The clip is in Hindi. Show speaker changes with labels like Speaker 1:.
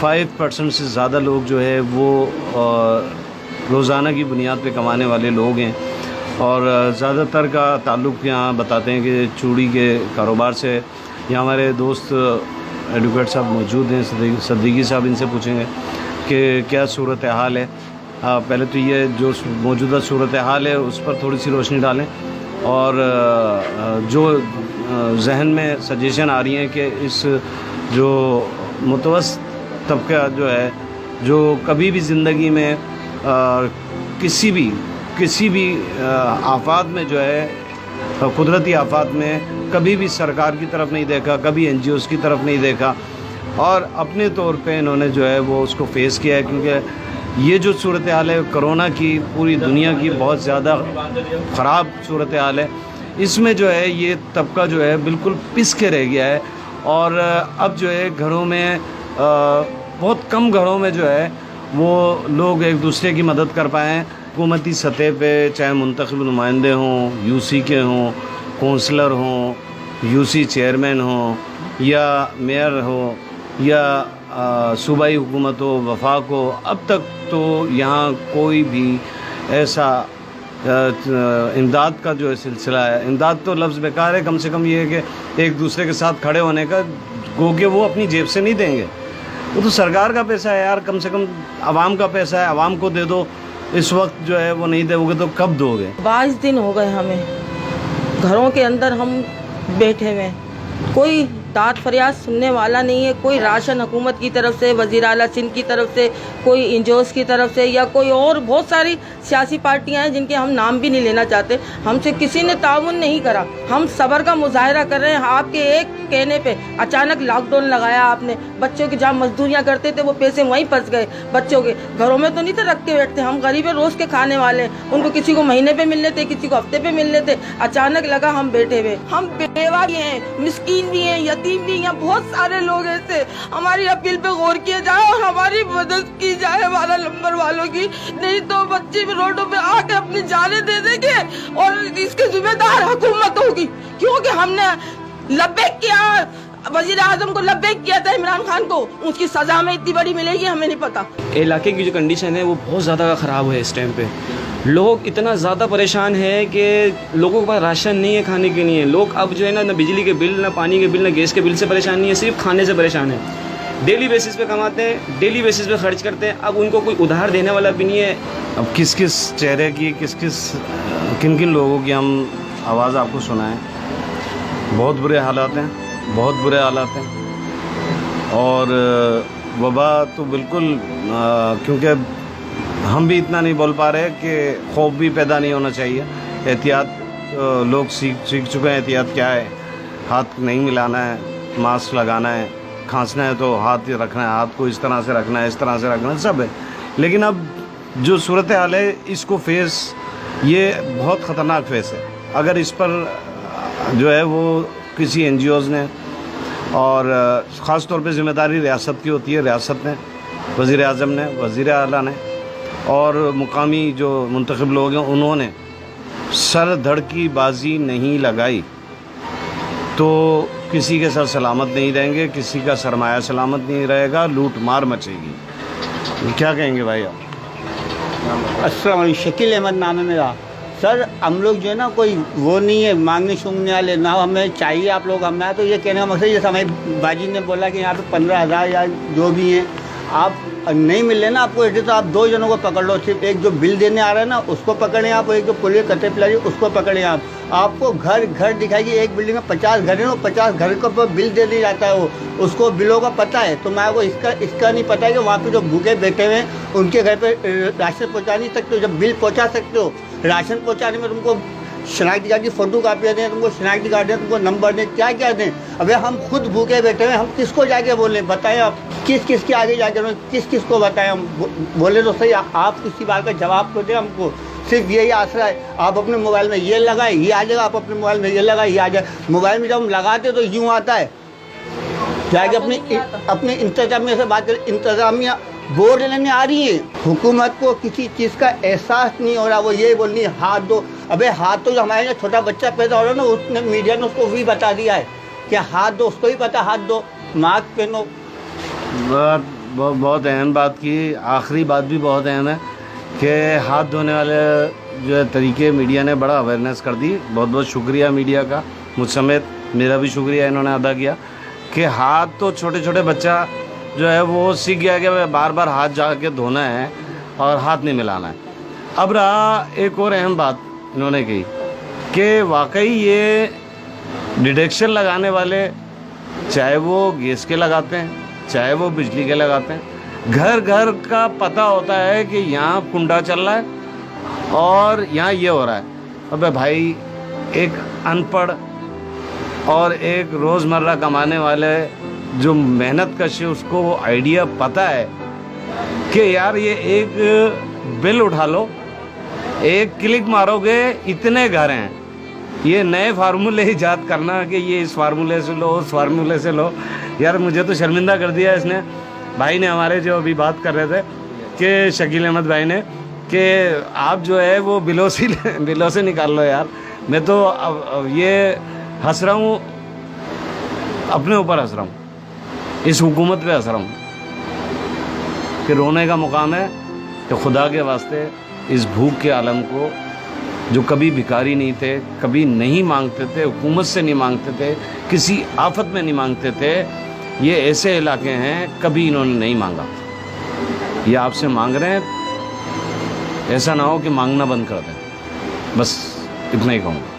Speaker 1: %5 से ज़्यादा लोग जो है वो रोज़ाना की बुनियाद पे कमाने वाले लोग हैं और ज़्यादातर का ताल्लुक़ यहाँ बताते हैं कि चूड़ी के कारोबार से। यहाँ हमारे दोस्त एडवोकेट साहब मौजूद हैं, सद्दीकी साहब, इनसे पूछेंगे कि क्या सूरत हाल है। पहले तो ये जो मौजूदा सूरत हाल है उस पर थोड़ी सी रोशनी डालें और जो जहन में सजेशन आ रही हैं कि इस जो मुतवस्सित तबका जो है, जो कभी भी ज़िंदगी में किसी भी आफात में जो है, कुदरती आफात में कभी भी सरकार की तरफ नहीं देखा, कभी NGOs की तरफ नहीं देखा और अपने तौर पे इन्होंने जो है वो उसको फेस किया है। क्योंकि ये जो सूरत हाल है कोरोना की, पूरी दुनिया की बहुत ज़्यादा ख़राब सूरत हाल है, इसमें जो है ये तबका जो है बिल्कुल पिस के रह गया है और अब जो है घरों में बहुत कम घरों में जो है वो लोग एक दूसरे की मदद कर पाए हैं। हुकूमती सतह पे चाहे मुंतखब नुमाइंदे हों, UC के हों, कौंसलर हों, UC चेयरमैन हों या मेयर हो या सूबाई हुकूमत हो, वफाक हो, अब तक तो यहाँ कोई भी ऐसा इमदाद का जो है सिलसिला है, इमदाद तो लफ्ज़ बेकार है, कम से कम ये है कि एक दूसरे के साथ खड़े होने का, गो के वो अपनी जेब से नहीं देंगे, वो तो सरकार का पैसा है यार, कम से कम आवाम का पैसा है, आवाम को दे दो। इस वक्त जो है वो नहीं दोगे तो कब दोगे?
Speaker 2: 22 दिन हो गए हमें घरों के अंदर हम बैठे हुए, कोई दाद फरियाद सुनने वाला नहीं है। कोई राशन हुकूमत की तरफ से, वज़ीर आला सिंध की तरफ से, कोई NGOs की तरफ से या कोई और बहुत सारी सियासी पार्टियां हैं जिनके हम नाम भी नहीं लेना चाहते, हमसे किसी ने ताउन नहीं करा। हम सब्र का मुजाहरा कर रहे हैं। आपके एक कहने पे अचानक लॉकडाउन लगाया आपने, बच्चों की जहाँ मजदूरियाँ करते थे वो पैसे वहीं फंस गए। बच्चों के घरों में तो नहीं थे रख के बैठते, हम गरीब है, रोज़ के खाने वाले, उनको किसी को महीने पे मिलने थे, किसी को हफ्ते पे मिलने थे। अचानक लगा हम बैठे हुए, हम बेवा भी हैं, मिस्कीन भी हैं, यतीम भी हैं, बहुत सारे लोग ऐसे। हमारी अपील पे गौर किया जाए और हमारी मदद की जाए, हमारा नंबर वालों की, नहीं तो बच्चे रोडों पे आके अपनी जाने दे देंगे और इसके जिम्मेदार हुकूमत होगी। क्योंकि हमने लब्बैक किया, वजीर आजम को लब्बैक किया था इमरान खान को, उसकी सजा में इतनी बड़ी मिलेगी हमें नहीं पता।
Speaker 3: इलाके की जो कंडीशन है वो बहुत ज़्यादा ख़राब है। इस टाइम पे लोग इतना ज़्यादा परेशान है कि लोगों के पास राशन नहीं है खाने के लिए। लोग अब जो है ना बिजली के बिल, ना पानी के बिल, ना गैस के बिल से परेशान नहीं है, सिर्फ खाने से परेशान है। डेली बेसिस पे कमाते हैं, डेली बेसिस पे खर्च करते हैं, अब उनको कोई उधार देने वाला भी नहीं है।
Speaker 1: अब किस किस चेहरे की, किन किन लोगों की हम आवाज़ आपको सुनाएं। बहुत बुरे हालात हैं, बहुत बुरे हालात हैं और वबा तो बिल्कुल, क्योंकि हम भी इतना नहीं बोल पा रहे कि खौफ भी पैदा नहीं होना चाहिए। एहतियात लोग सीख चुके हैं, एहतियात क्या है, हाथ नहीं मिलाना है, मास्क लगाना है, खांसना है तो हाथ रखना है, हाथ को इस तरह से रखना है, इस तरह से रखना है, सब है। लेकिन अब जो सूरत हाल है इसको फेस, ये बहुत ख़तरनाक फेस है। अगर इस पर जो है वो किसी NGOs ने, और ख़ास तौर पे ज़िम्मेदारी रियासत की होती है, रियासत ने, वज़ीर आज़म ने, वज़ीर आला ने और मुकामी जो मुंतखब लोग हैं उन्होंने सर धड़ की बाजी नहीं लगाई तो किसी के सर सलामत नहीं रहेंगे, किसी का सरमाया सलामत नहीं रहेगा, लूट मार मचेगी। क्या कहेंगे भाई आप?
Speaker 4: अस्सलाम वालेकुम, शकील अहमद नाम है मेरा। सर हम लोग जो है ना कोई वो नहीं है मांगने सूंघने वाले, ना हमें चाहिए आप लोग, हमें तो ये कहने का मकसद, जैसे हमारी बाजी ने बोला कि यहाँ पे 15,000 या जो भी हैं आप नहीं मिल रहे ना आपको ऐसे, तो आप 2 जनों को पकड़ लो, सिर्फ एक जो बिल देने आ रहा है ना उसको पकड़ें आप, एक जो पुलिस कटे पिलाई उसको पकड़ें आप। आपको घर घर दिखाएगी, एक बिल्डिंग में 50 घर है, वो 50 घर को बिल देने जाता है, वो उसको बिलों का पता है। तो मैं वो इसका नहीं पता है कि वहाँ पे जो भूखे बैठे हुए हैं उनके घर पे राशन पहुँचा नहीं सकते हो। जब बिल पहुँचा सकते हो, राशन पहुँचाने में तुमको शनाख्ती कार्ड की फोटो कापियाँ दें, तुमको शनाख्ती कार्ड दें, तुमको नंबर दें, क्या क्या दें। अबे हम खुद भूखे बैठे हुए, हम किसको जाके बोलें, बताएं आप किस किस के आगे जाके किस किस को बताएं हम बोले तो सही। आप किसी बात का जवाब तो दें हमको, सिर्फ यही आसरा है। आप अपने मोबाइल में ये लगाए ये आ जाएगा, आप अपने मोबाइल में ये लगाए ये आ जाए। मोबाइल में जब हम लगाते तो यूँ आता है, जाके अपने इंतजामिया से बात करें, इंतजामिया बोर्ड लेने आ रही है, हुकूमत को किसी चीज़ का एहसास नहीं हो रहा। वो यही बोल रही है हाथ दो। अबे हाथ तो जो हमारे यहाँ छोटा बच्चा पैदा हो रहा है ना, उसने मीडिया ने उसको भी बता दिया है कि हाथ दो, उसको ही पता हाथ दो, मास्क पहनो।
Speaker 1: बहुत अहम बात की, आखिरी बात भी बहुत अहम है कि हाथ धोने वाले जो है तरीके मीडिया ने बड़ा अवेयरनेस कर दी। बहुत बहुत शुक्रिया मीडिया का, मुझ समेत मेरा भी शुक्रिया इन्होंने अदा किया कि हाथ तो छोटे छोटे बच्चा जो है वो सीख गया कि बार बार हाथ जाके धोना है और हाथ नहीं मिलाना है। अब रहा एक और अहम बात इन्होंने कही कि वाकई ये डिटेक्शन लगाने वाले, चाहे वो गैस के लगाते हैं चाहे वो बिजली के लगाते हैं, घर घर का पता होता है कि यहाँ कुंडा चल रहा है और यहाँ ये हो रहा है। अबे भाई, एक अनपढ़ और एक रोज़मर्रा कमाने वाले जो मेहनत कश है उसको वो आइडिया पता है कि यार ये एक बिल उठा लो, एक क्लिक मारोगे इतने घर हैं। ये नए फार्मूले ईजाद करना कि ये इस फार्मूले से लो उस फार्मूले से लो, यार मुझे तो शर्मिंदा कर दिया इसने, भाई ने, हमारे जो अभी बात कर रहे थे कि शकील अहमद भाई ने, कि आप जो है वो बिलों से निकाल लो। यार मैं तो अब ये हंस रहा हूँ, अपने ऊपर हंस रहा हूँ, इस हुकूमत पे हंस रहा हूँ कि रोने का मुकाम है कि खुदा के वास्ते इस भूख के आलम को, जो कभी भिखारी नहीं थे, कभी नहीं मांगते थे, हुकूमत से नहीं मांगते थे, किसी आफत में नहीं मांगते थे, ये ऐसे इलाके हैं कभी इन्होंने नहीं मांगा। ये आपसे मांग रहे हैं, ऐसा ना हो कि मांगना बंद कर दें। बस इतना ही कहूँगा।